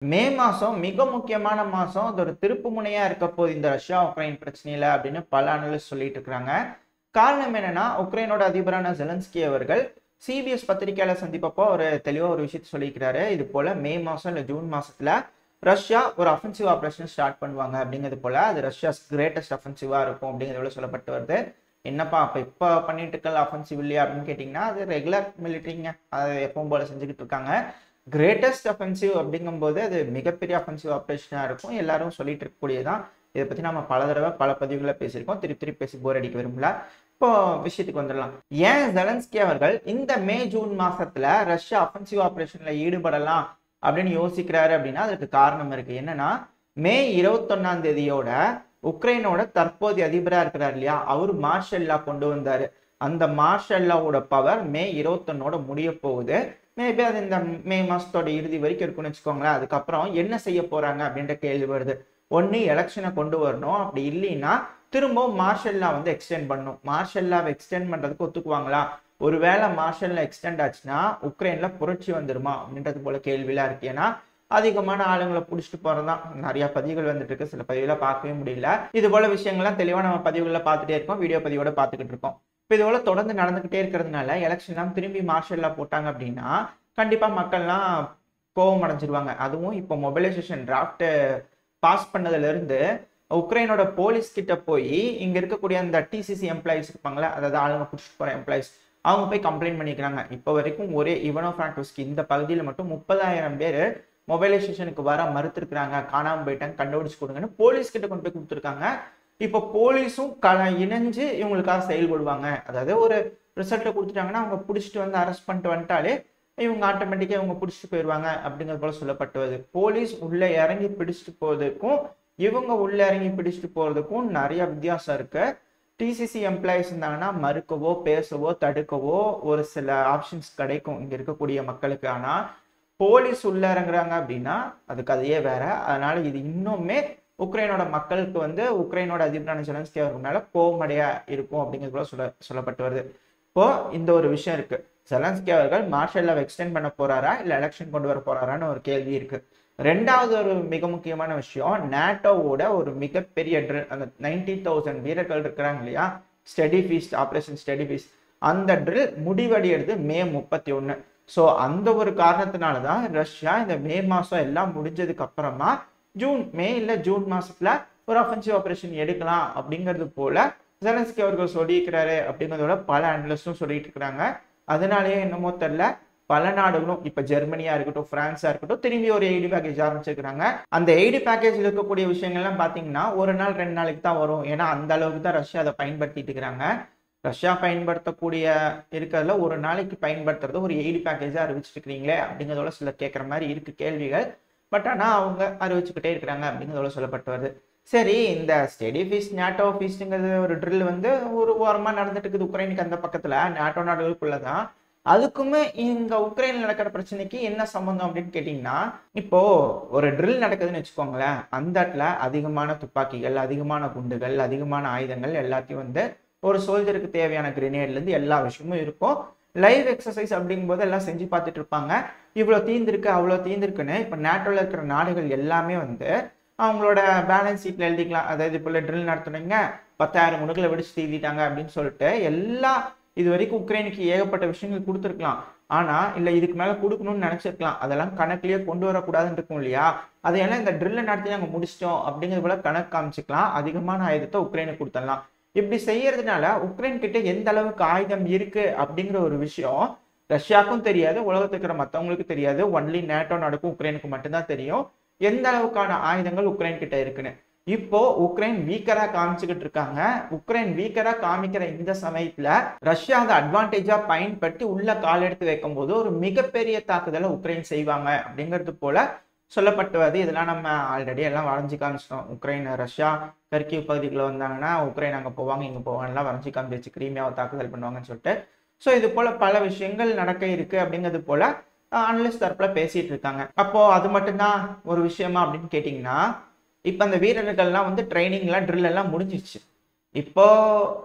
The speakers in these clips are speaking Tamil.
மே மாசம் மிக முக்கியமான மாசம். அது ஒரு திருப்பு முனையா இருக்க போகுது இந்த ரஷ்யா, உக்ரைன் பிரச்சனையில அப்படின்னு பல அனலிஸ்ட் சொல்லிட்டு இருக்கிறாங்க. காரணம் என்னன்னா, உக்ரைனோட அதிபரான ஜெலன்ஸ்கி அவர்கள் சிபிஎஸ் பத்திரிகையாள சந்திப்பப்போ ஒரு தெளிவா ஒரு விஷயத்த சொல்லியிருக்கிறாரு. இது போல மே மாசம் இல்ல ஜூன் மாசத்துல ரஷ்யா ஒரு அஃபென்சிவ் ஆபரேஷன் ஸ்டார்ட் பண்ணுவாங்க அப்படிங்கிறது போல, அது ரஷ்யாஸ் கிரேட்டஸ்ட் அஃபென்சிவா இருக்கும் அப்படிங்கிறது சொல்லப்பட்டு வருது. என்னப்பா அப்ப இப்ப பண்ணிட்டு இருக்க அஃபென்சிவ் இல்லையா அப்படின்னு கேட்டீங்கன்னா, அது ரெகுலர் மிலிட்டரிங்க. அதை எப்பவும் போல செஞ்சுக்கிட்டு இருக்காங்க. கிரேட்டஸ்ட் அஃபென்சிவ் அப்படிங்கும்போது அது மிகப்பெரிய அஃபென்சிவ் ஆப்ரேஷனா இருக்கும். எல்லாரும் சொல்லிட்டு இருக்கக்கூடியதான். இதை பத்தி நம்ம பல தடவை பல பதிவுகளை பேசியிருக்கோம். திருப்பி திருப்பி பேசி போர் அடிக்க விரும்பல. இப்போ விஷயத்துக்கு வந்துடலாம். ஏன் ஜெலன்ஸ்கி அவர்கள் இந்த மே ஜூன் மாசத்துல ரஷ்யா அஃபென்சிவ் ஆபரேஷன்ல ஈடுபடலாம் அப்படின்னு யோசிக்கிறாரு அப்படின்னா அதுக்கு காரணம் இருக்கு. என்னன்னா, மே 21ஆம் தேதியோட உக்ரைனோட தற்போதைய அதிபரா இருக்கிறார் இல்லையா, அவர் மார்ஷல் லா கொண்டு வந்தாரு. அந்த மார்ஷல் லாவோட பவர் மே 21ஓட முடிய போகுது. மேபி அது இந்த மே மாசத்தோட இறுதி வரைக்கும் இருக்குன்னு வச்சுக்கோங்களேன். அதுக்கப்புறம் என்ன செய்ய போறாங்க அப்படின்ற கேள்வி வருது. ஒன்னு எலெக்ஷனை கொண்டு வரணும், அப்படி இல்லைன்னா திரும்பவும் மார்ஷல் லா வந்து எக்ஸ்டெண்ட் பண்ணணும். மார்ஷல் லாவை எக்ஸ்டெண்ட் பண்றதுக்கு ஒத்துக்குவாங்களா? ஒருவேளை மார்ஷல் லா எக்ஸ்டெண்ட் ஆச்சுன்னா உக்ரைன்ல புரட்சி வந்துருமா அப்படின்றது போல கேள்விலாம் இருக்கு. ஏன்னா அதிகமான ஆளுங்களை பிடிச்சிட்டு போறதுதான் நிறைய பதிவுகள் வந்துட்டு இருக்கு. சில பதிவுகளை பார்க்கவே முடியல. இது போல விஷயங்கள்லாம் தெளிவா நம்ம பதிவுகளை பார்த்துட்டே இருக்கோம், வீடியோ பதிவோட பார்த்துக்கிட்டு இருக்கோம். இப்போ இது போல தொடர்ந்து நடந்துகிட்டே இருக்கிறதுனால எலெக்ஷன்லாம் திரும்பி மார்ஷல் லா போட்டாங்க அப்படின்னா கண்டிப்பா மக்கள்லாம் கோபம் அடைஞ்சிருவாங்க. அதுவும் இப்போ மொபைலைசேஷன் டிராஃப்ட் பாஸ் பண்ணதுல இருந்து உக்ரைனோட போலீஸ் கிட்ட போய் இங்க இருக்கக்கூடிய அந்த டிசிசி எம்ப்ளாயிஸ் இருப்பாங்களா, அதாவது ஆளுங்க பிடிச்சிட்டு போற எம்ப்ளாயிஸ், அவங்க போய் கம்ப்ளைண்ட் பண்ணிக்கிறாங்க. இப்போ வரைக்கும் ஒரே இவனோ பிராங்க்விஸ்கி இந்த பகுதியில் மட்டும் 30,000 பேர் மொபைலைசேஷனுக்கு வர மறுத்திருக்கிறாங்க, காணாம போயிட்டாங்க, கண்டுபிடிச்சு கொடுங்கன்னு போலீஸ் கிட்ட கொண்டு போய் கொடுத்துருக்காங்க. இப்போ போலீஸும் இணைஞ்சு இவங்களுக்காக செயல்படுவாங்க. அதாவது ஒரு ரிசல்ட்டை கொடுத்துட்டாங்கன்னா அவங்க பிடிச்சிட்டு வந்து அரெஸ்ட் பண்ணிட்டு வந்துட்டாலே இவங்க ஆட்டோமேட்டிக்கா இவங்க பிடிச்சிட்டு போயிடுவாங்க அப்படிங்கிறது போல சொல்லப்பட்டுவது. போலீஸ் உள்ள இறங்கி பிடிச்சிட்டு போறதுக்கும் இவங்க உள்ள இறங்கி பிடிச்சிட்டு போறதுக்கும் நிறைய வித்தியாசம் இருக்கு. டிசிசி எம்ப்ளாயிஸ் இருந்தாங்கன்னா மறுக்கவோ பேசவோ தடுக்கவோ ஒரு சில ஆப்ஷன்ஸ் கிடைக்கும் இங்க இருக்கக்கூடிய மக்களுக்கு. ஆனா போலீஸ் உள்ள இறங்குறாங்க அப்படின்னா அது கதையே வேற. அதனால இது இன்னுமே உக்ரைனோட மக்களுக்கு வந்து உக்ரைனோட அதிபரான ஜெலன்ஸ்கி அவர்கள் மேல கோபமடையா இருக்கும் அப்படிங்கிறது போல சொல்லப்பட்டு வருது. இப்போ இந்த ஒரு விஷயம் இருக்கு. ஜெலன்ஸ்கி அவர்கள் மார்ஷல் லாவை எக்ஸ்டெண்ட் பண்ண போறாரா இல்ல எலெக்ஷன் கொண்டு வர போறாரான்னு ஒரு கேள்வி இருக்கு. ரெண்டாவது ஒரு மிக முக்கியமான விஷயம், நேட்டோவோட ஒரு மிகப்பெரிய ட்ரில், அந்த 90,000 வீரர்கள் இருக்கிறாங்க இல்லையா, steady feast, operation steady feast, அந்த ட்ரில் முடிவடைகிறது மே 31. ஸோ அந்த ஒரு காரணத்தினாலதான் ரஷ்யா இந்த மே மாசம் எல்லாம் முடிஞ்சதுக்கு அப்புறமா மே இல்ல ஜூன் மாசத்துல ஒரு அஃபென்சிவ் ஆபரேஷன் எடுக்கலாம் அப்படிங்கிறது போல ஜெலன்ஸ்கி அவர்கள் சொல்லியிருக்கிறாரு அப்படிங்கிறதோட பல அனலிஸ்டும் சொல்லிட்டு இருக்கிறாங்க. அதனாலேயே என்னமோ தெரியல பல நாடுகளும் இப்ப ஜெர்மனியா இருக்கட்டும், பிரான்ஸா இருக்கட்டும், திரும்பி ஒரு எய்டு பேக்கேஜ் ஆரம்பிச்சிருக்காங்க. அந்த எய்டு பேக்கேஜ் இருக்கக்கூடிய விஷயங்கள்லாம் பாத்தீங்கன்னா ஒரு நாள் 2 நாளைக்கு தான் வரும். ஏன்னா அந்த அளவுக்கு தான் ரஷ்யா அதை பயன்படுத்திட்டு இருக்கிறாங்க. ரஷ்யா பயன்படுத்தக்கூடிய இருக்கிறதுல ஒரு நாளைக்கு பயன்படுத்துறது ஒரு எய்டு பேக்கேஜா அறிவிச்சிட்டு இருக்கிறீங்களே அப்படிங்கிறதோட சில கேட்கற மாதிரி இருக்கு கேள்விகள். பட் ஆனா அவங்க அறிவிச்சுக்கிட்டே இருக்கிறாங்க அப்படிங்கிறதோட சொல்லப்பட்டு வருது. சரி, இந்த ஸ்டெடி ஃபீஸ்ட் நேட்டோ ஃபீஸ்ட்ங்கிறது ஒரு ட்ரில் வந்து ஒரு வாரமா நடந்துட்டு இருக்குது உக்ரைனுக்கு அந்த பக்கத்துல, நேட்டோ நாடுகளுக்குள்ளதான். அதுக்குமே இங்க உக்ரைன்ல நடக்கிற பிரச்சனைக்கு என்ன சம்பந்தம் அப்படின்னு கேட்டீங்கன்னா, இப்போ ஒரு ட்ரில் நடக்குதுன்னு வச்சுக்கோங்களேன், அந்த இடத்துல அதிகமான துப்பாக்கிகள், அதிகமான குண்டுகள், அதிகமான ஆயுதங்கள் எல்லாத்தையும் வந்து ஒரு சோல்ஜருக்கு தேவையான கிரெனேட்ல இருந்து எல்லா விஷயமும் இருக்கும். லைவ் எக்ஸசைஸ் அப்படிங்கும்போது எல்லாம் செஞ்சு பார்த்துட்டு இருப்பாங்க. இவ்வளவு தீர்ந்திருக்கு அவ்வளவு தீர்ந்திருக்குன்னு இப்ப நேட்டோல இருக்கிற நாடுகள் எல்லாமே வந்து அவங்களோட பேலன்ஸ் ஷீட்ல எழுதிக்கலாம். அதாவது இப்போ ட்ரில் நடத்துனீங்க 10,000 குண்டுகளை வெடிச்சு தீர்த்திட்டாங்க அப்படின்னு சொல்லிட்டு எல்லா இது வரைக்கும் உக்ரைனுக்கு ஏகப்பட்ட விஷயங்கள் கொடுத்துருக்கலாம். ஆனா இல்ல இதுக்கு மேல கொடுக்கணும்னு நினைச்சிருக்கலாம். அதெல்லாம் கணக்குலயே கொண்டு வரக்கூடாதுன்னு இருக்கும் இல்லையா, அதையெல்லாம் இந்த ட்ரில்ல நடத்தி நாங்க முடிச்சிட்டோம் அப்படிங்கிறது போல கணக்கு காமிச்சுக்கலாம். அதிகமான ஆயுதத்தை உக்ரைனுக்கு கொடுத்துடலாம். இப்படி செய்யறதுனால உக்ரைன் கிட்ட எந்த அளவுக்கு ஆயுதம் இருக்கு அப்படிங்கிற ஒரு விஷயம் ரஷ்யாவுக்கும் தெரியாது, உலகத்துக்கு இருக்கிற மற்றவங்களுக்கு தெரியாது. ஒன்லி நேட்டோ நாடுக்கும் உக்ரைனுக்கு மட்டும்தான் தெரியும் எந்த அளவுக்கான ஆயுதங்கள் உக்ரைன் கிட்ட இருக்குன்னு. இப்போ உக்ரைன் வீக்கரா காமிச்சுக்கிட்டு இருக்காங்க. உக்ரைன் வீக்கரா காமிக்கிற இந்த சமயத்துல ரஷ்யா அந்த அட்வான்டேஜா பயன்படுத்தி உள்ள கால் எடுத்து வைக்கும் போது ஒரு மிகப்பெரிய தாக்குதலை உக்ரைன் செய்வாங்க அப்படிங்கிறது போல சொல்லப்பட்டுவது. இதெல்லாம் நம்ம ஆல்ரெடி எல்லாம் வரைஞ்சு காமிச்சிட்டோம். உக்ரைன் ரஷ்யா கர்கிவ் பகுதிக்குள்ள வந்தாங்கன்னா உக்ரைன் அங்க போவாங்க இங்க போவாங்கலாம் வரைஞ்சு காமிச்சு கிரீமியாவை தாக்குதல் பண்ணுவாங்கன்னு சொல்லிட்டு. ஸோ இது போல பல விஷயங்கள் நடக்க இருக்கு அப்படிங்கிறது போல அனலிஸ்ட் தரப்புல பேசிட்டு இருக்காங்க. அப்போ அது மட்டும்தான் ஒரு விஷயமா அப்படின்னு கேட்டீங்கன்னா, இப்ப அந்த வீரர்கள்லாம் வந்து ட்ரைனிங்லாம் ட்ரில் எல்லாம் முடிஞ்சிச்சு. இப்போ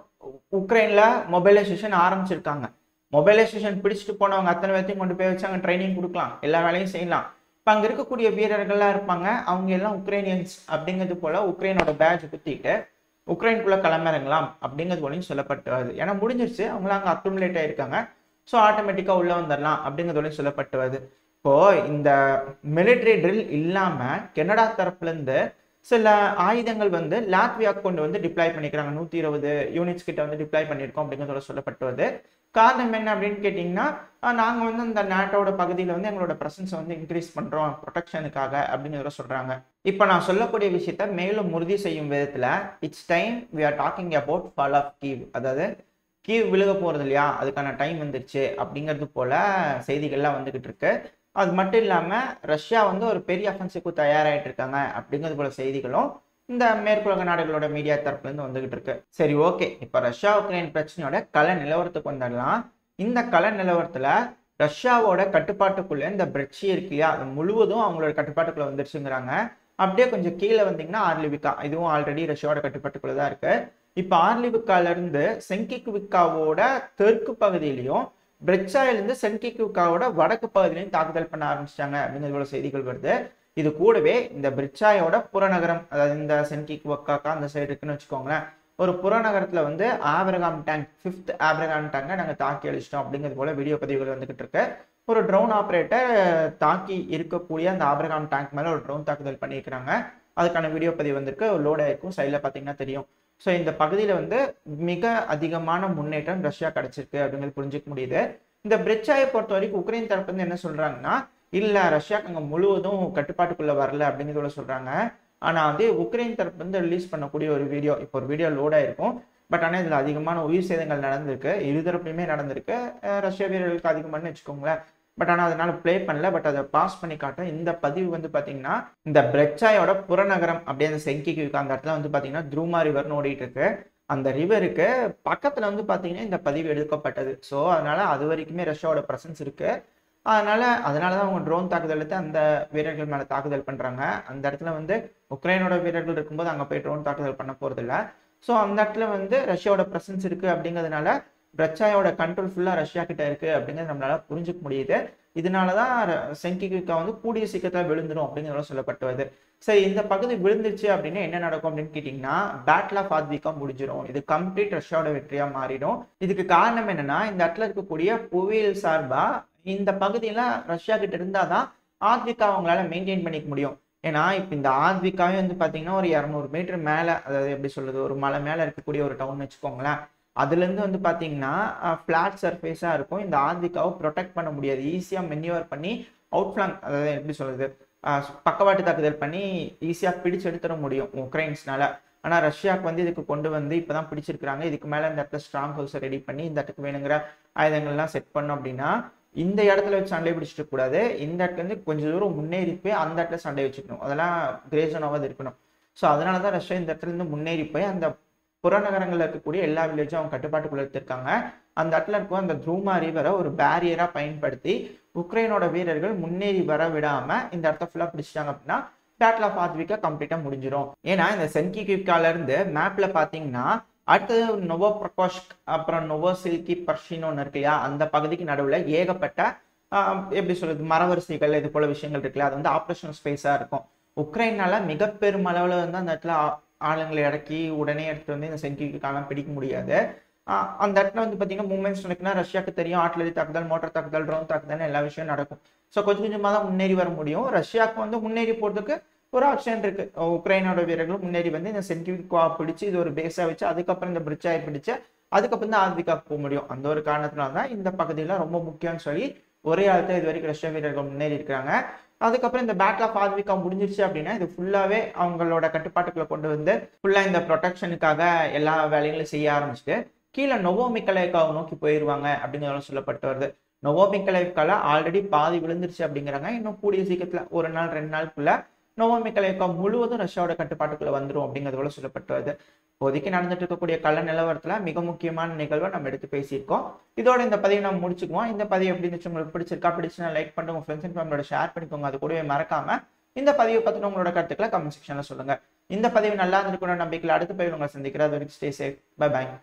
உக்ரைன்ல மொபைலைசேஷன் ஆரம்பிச்சிருக்காங்க. மொபைலைசேஷன் பிடிச்சிட்டு போனவங்க அத்தனை பேர்த்தையும் கொண்டு போய் வச்சு அங்க ட்ரைனிங் கொடுக்கலாம், எல்லா வேலையும் செய்யலாம். இப்போ அங்கே இருக்கக்கூடிய வீரர்கள்லாம் இருப்பாங்க, அவங்க எல்லாம் உக்ரைனியன்ஸ் அப்படிங்கிறது போல உக்ரைனோட பேட்ச் குத்திட்டு உக்ரைனுக்குள்ள கிளம்பிறங்கலாம் அப்படிங்கிறது போலையும் சொல்லப்பட்டு வருது. ஏன்னா முடிஞ்சிருச்சு, அவங்களாம் அங்கே அக்குமுலேட் ஆயிருக்காங்க, ஸோ ஆட்டோமேட்டிக்காக உள்ள வந்துடலாம் அப்படிங்கிறது போலையும் சொல்லப்பட்டு வருது. இப்போ இந்த மிலிட்ரி ட்ரில் இல்லாமல் கனடா தரப்புலேருந்து சில ஆயுதங்கள் வந்து லாத்வியாவுக்கு கொண்டு வந்து டிப்ளாய் பண்ணிக்கிறாங்க. 120 யூனிட்ஸ் கிட்ட வந்து டிப்ளாய் பண்ணியிருக்கோம் அப்படிங்கிறதோட சொல்லப்பட்டு வருது. காரணம் என்ன அப்படின்னு கேட்டிங்கன்னா, நாங்கள் வந்து அந்த நாட்டோட பகுதியில் வந்து எங்களோட ப்ரெசன்ஸை வந்து இன்க்ரீஸ் பண்ணுறோம் ப்ரொடெக்ஷனுக்காக அப்படிங்கிறத சொல்கிறாங்க. இப்போ நான் சொல்லக்கூடிய விஷயத்த மேலும் உறுதி செய்யும் விதத்தில், it's time we are talking about fall of Kyiv, அதாவது கீவ் விழுக போகிறது இல்லையா, அதுக்கான டைம் வந்துருச்சு அப்படிங்கிறது போல செய்திகள்லாம் வந்துகிட்டு இருக்கு. அது மட்டும் இல்லாமல் ரஷ்யா வந்து ஒரு பெரிய அஃபென்சிவ்க்கு தயாராகிட்டு இருக்காங்க அப்படிங்கிறது போல செய்திகளும் இந்த மேற்குலக நாடுகளோட மீடியா தரப்புலேருந்து வந்துகிட்டு இருக்கு. சரி, ஓகே, இப்போ ரஷ்யா உக்ரைன் பிரச்சனையோட கள நிலவரத்துக்கு வந்துடலாம். இந்த கள நிலவரத்தில் ரஷ்யாவோட கட்டுப்பாட்டுக்குள்ளே இந்த பிரெட்சி இருக்கு இல்லையா, அது முழுவதும் அவங்களோட கட்டுப்பாட்டுக்குள்ள வந்துருச்சுங்கிறாங்க. அப்படியே கொஞ்சம் கீழே வந்தீங்கன்னா ஆர்லிவிக்கா, இதுவும் ஆல்ரெடி ரஷ்யாவோட கட்டுப்பாட்டுக்குள்ள தான் இருக்கு. இப்போ ஆர்லிவிக்காலேருந்து செங்கிக்விக்காவோட தெற்கு பகுதியிலையும் பிரெட்சாயிலிருந்து சென்கிக்விக்காவோட வடக்கு பகுதியிலையும் தாக்குதல் பண்ண ஆரம்பிச்சிட்டாங்க அப்படிங்கிறதோட செய்திகள் வருது. இது கூடவே இந்த பிரெட்சாயோட புறநகரம், அதாவது இந்த சென்கிக்விக்கா அந்த சைடு இருக்குன்னு வச்சுக்கோங்களேன், ஒரு புறநகரத்துல வந்து ஆப்ரகாம் டேங்க் 5th ஆப்ரகாம் டேங்கை நாங்கள் தாக்கி அழிச்சிட்டோம் அப்படிங்கிறது போல வீடியோ பதிவுகள் வந்துகிட்டு இருக்கு. ஒரு ட்ரோன் ஆப்ரேட்டர் தாக்கி இருக்கக்கூடிய அந்த ஆப்ரகாம் டேங்க் மேலே ஒரு ட்ரோன் தாக்குதல் பண்ணியிருக்கிறாங்க. அதுக்கான வீடியோ பதிவு வந்திருக்கு, லோட் ஆயிருக்கும், சைடில் பார்த்தீங்கன்னா தெரியும். ஸோ இந்த பகுதியில் வந்து மிக அதிகமான முன்னேற்றம் ரஷ்யா கிடைச்சிருக்கு அப்படிங்கிறது புரிஞ்சுக்க முடியுது. இந்த பிரெட்சாயை பொறுத்த வரைக்கும் உக்ரைன் தரப்பு வந்து என்ன சொல்றாங்கன்னா, இல்லை ரஷ்யாக்கு அங்கே முழுவதும் கட்டுப்பாட்டுக்குள்ள வரல அப்படிங்கிறதோட சொல்றாங்க. ஆனால் வந்து உக்ரைன் தரப்பு வந்து ரிலீஸ் பண்ணக்கூடிய ஒரு வீடியோ, இப்போ ஒரு வீடியோ லோட் ஆயிருக்கும், பட் ஆனால் இதில் அதிகமான உயிர் சேதங்கள் நடந்திருக்கு, இருதரப்புலையுமே நடந்திருக்கு. ரஷ்ய வீரர்களுக்கு அதிகமானு வச்சுக்கோங்களேன். பட் ஆனால் அதனால பிளே பண்ணல, பட் அதை பாஸ் பண்ணி காட்டும். இந்த பதிவு வந்து பார்த்தீங்கன்னா இந்த பிரெட்சாயோட புறநகரம் அப்படியே அந்த செங்கிக்விக்கா அந்த இடத்துல வந்து பார்த்தீங்கன்னா த்ரூமா ரிவர்னு ஓடிட்டு இருக்கு. அந்த ரிவருக்கு பக்கத்தில் வந்து பார்த்தீங்கன்னா இந்த பதிவு எடுக்கப்பட்டது. ஸோ அதனால அது வரைக்குமே ரஷ்யாவோட ப்ரெசன்ஸ் இருக்கு. அதனால தான் அவங்க ட்ரோன் தாக்குதல் எடுத்து அந்த வீரர்கள் மேலே தாக்குதல் பண்ணுறாங்க. அந்த இடத்துல வந்து உக்ரைனோட வீரர்கள் இருக்கும்போது அங்கே போய் ட்ரோன் தாக்குதல் பண்ண போகிறது இல்லை. ஸோ அந்த இடத்துல வந்து ரஷ்யாவோட ப்ரெசன்ஸ் இருக்குது அப்படிங்கிறதுனால ரஷ்யாவோட கண்ட்ரோல் ஃபுல்லாக ரஷ்யா கிட்ட இருக்குது அப்படிங்கிறது நம்மளால புரிஞ்சுக்க முடியுது. இதனால தான் செங்கிக்விக்கா வந்து கூடிய சீக்கிரத்தில் விழுந்துடும் அப்படிங்கிறத சொல்லப்பட்டு வருது. சரி, இந்த பகுதி விழுந்துருச்சு அப்படின்னா என்ன நடக்கும் அப்படின்னு கேட்டிங்கன்னா, பேட்டில் ஆஃப் ஆத்விகா முடிஞ்சிடும். இது கம்ப்ளீட் ரஷ்யாவோட வெற்றியாக மாறிடும். இதுக்கு காரணம் என்னன்னா, இந்த இடத்துல இருக்கக்கூடிய புவியியல் சார்பாக இந்த பகுதியில் ரஷ்யா கிட்ட இருந்தால் தான் ஆத்விகா அவங்களால மெயின்டைன் பண்ணிக்க முடியும். ஏன்னா இப்போ இந்த ஆத்விகாவே வந்து பார்த்தீங்கன்னா ஒரு 200 மீட்டர் மேலே, அதாவது எப்படி சொல்றது, ஒரு மலை மேலே இருக்கக்கூடிய ஒரு டவுன் வச்சுக்கோங்களேன். அதுலேருந்து வந்து பார்த்தீங்கன்னா ஃப்ளாட் சர்ஃபேஸாக இருக்கும். இந்த ஆத்விகாவை ப்ரொடெக்ட் பண்ண முடியாது. ஈஸியாக மென்யூவர் பண்ணி அவுட் ஃப்ளாங்க், அதாவது எப்படி சொல்றது, பக்கவாட்டு தாக்குதல் பண்ணி ஈஸியாக பிடிச்சு எடுத்துட முடியும் உக்ரைன்ஸ்னால. ஆனால் ரஷ்யாவுக்கு வந்து இதுக்கு கொண்டு வந்து இப்போ தான் பிடிச்சிருக்கிறாங்க. இதுக்கு மேலே இந்த இடத்துல ஸ்ட்ராங் ஹவுஸை ரெடி பண்ணி இந்த இடத்துக்கு வேணுங்கிற ஆயுதங்கள்லாம் செட் பண்ணோம் அப்படின்னா இந்த இடத்துல வச்சு சண்டை பிடிச்சிட்டு கூடாது. இந்த இடத்துல இருந்து கொஞ்சம் தூரம் முன்னேறி போய் அந்த இடத்துல சண்டை வச்சுக்கணும். அதெல்லாம் கிரேசனாவது இருக்கணும். ஸோ அதனால தான் ரஷ்யா இந்த இடத்துல இருந்து முன்னேறி போய் அந்த புறநகரங்களில் இருக்கக்கூடிய எல்லா வில்லேஜும் அவங்க கட்டுப்பாட்டுக்குள்ள எடுத்திருக்காங்க. அந்த இடத்துல இருக்கும் அந்த த்ரூமா ரிவரை ஒரு பேரியரா பயன்படுத்தி உக்ரைனோட வீரர்கள் முன்னேறி வர விடாம இந்த இடத்த ஃபுல்லா பிடிச்சிட்டாங்க அப்படின்னா பேட்டில் ஆஃப் ஆத்விகா கம்ப்ளீட்டா முடிஞ்சிடும். ஏன்னா இந்த சென்கிக்விக்கால இருந்து மேப்ல பாத்தீங்கன்னா அடுத்தது நோவோ பிரகோஷ்க், அப்புறம் நோவோ சில்கி பர்ஷின்னு ஒன்று இருக்கு இல்லையா, அந்த பகுதிக்கு நடுவில் ஏகப்பட்ட எப்படி சொல்றது மரவரிசைகள் இது போல விஷயங்கள் இருக்குல்ல, அது வந்து ஆப்ரேஷனல் ஸ்பேஸா இருக்கும். உக்ரைனால மிக பெருமளவில் வந்து அந்த இடத்துல ஆளுங்களை இறக்கி உடனே எடுத்துட்டு வந்து இந்த சென்கிக்விக்காலாம் பிடிக்க முடியாது. அந்த இடத்துல வந்து பார்த்தீங்கன்னா மூவ்மெண்ட்ஸ் நடக்குன்னா ரஷ்யாவுக்கு தெரியும், ஆர்ட்லரி தாக்குதல், மோட்டார் தாக்குதல், ட்ரோன் தாக்குதல் எல்லா விஷயம் நடக்கும். ஸோ கொஞ்சம் கொஞ்சமாக தான் முன்னேறி வர முடியும். ரஷ்யாவுக்கு வந்து முன்னேறி போகிறதுக்கு ஒரு ஆப்ஷன் இருக்கு. உக்ரைனோட வீரர்கள் முன்னேறி வந்து இந்த சென்கிக்விக்கா பிடிச்சி இது ஒரு பேஸாக வச்சு அதுக்கப்புறம் இந்த பிரிட்ஜாயை பிடிச்சு அதுக்கப்புறம் தான் ஆத்விகாவுக்கு போக முடியும். அந்த ஒரு காரணத்தினால தான் இந்த பகுதியில் ரொம்ப முக்கியம்னு சொல்லி ஒரே ஆளத்தை இது வரைக்கும் ரஷ்ய வீரர்கள் முன்னேறி இருக்காங்க. அதுக்கப்புறம் இந்த பேட்டில் ஆஃப் ஆத்விகா முடிஞ்சிருச்சு அப்படின்னா இது ஃபுல்லாவே அவங்களோட கட்டுப்பாட்டுக்குள்ள கொண்டு வந்து ஃபுல்லா இந்த ப்ரொடெக்ஷனுக்காக எல்லா வேலைகளும் செய்ய ஆரம்பிச்சுட்டு கீழே நோவோமிக்கலைக்காவை நோக்கி போயிடுவாங்க அப்படிங்கிறத சொல்லப்பட்டு வருது. நோவோமிக்கலைக்கால ஆல்ரெடி பாதி விழுந்துருச்சு அப்படிங்கிறாங்க. இன்னும் கூடிய சீக்கிரத்துல ஒரு நாள் 2 நாளுக்குள்ள நோவோமிக்கலைக்கா முழுவதும் ரஷ்யாவோட கட்டுப்பாட்டுக்குள்ள வந்துடும் அப்படிங்கிறதோட சொல்லப்பட்டு வருது. இப்போதைக்கு நடந்துட்டு இருக்கக்கூடிய கள நிலவரத்துல மிக முக்கியமான நிகழ்வை நம்ம எடுத்து பேசியிருக்கோம். இதோட இந்த பதிவை நம்ம முடிச்சுக்குவோம். இந்த பதிவு எப்படி இருந்துச்சு, உங்களுக்கு பிடிச்சிருந்தா லைக் பண்ணுங்க, உங்க ஃப்ரெண்ட்ஸ் அண்ட் ஃபேமிலியோட ஷேர் பண்ணிக்கோங்க. அது கூடவே மறக்காம இந்த பதிவை பத்தின உங்களோட கருத்துக்களை கமெண்ட் செக்ஷன்ல சொல்லுங்க. இந்த பதிவு நல்லா இருந்திருக்கணும் நம்பிக்கையில் அடுத்த பதிவு உங்களை சந்திக்கிறேன். அது வரைக்கும் ஸ்டே சேஃப். Bye bye.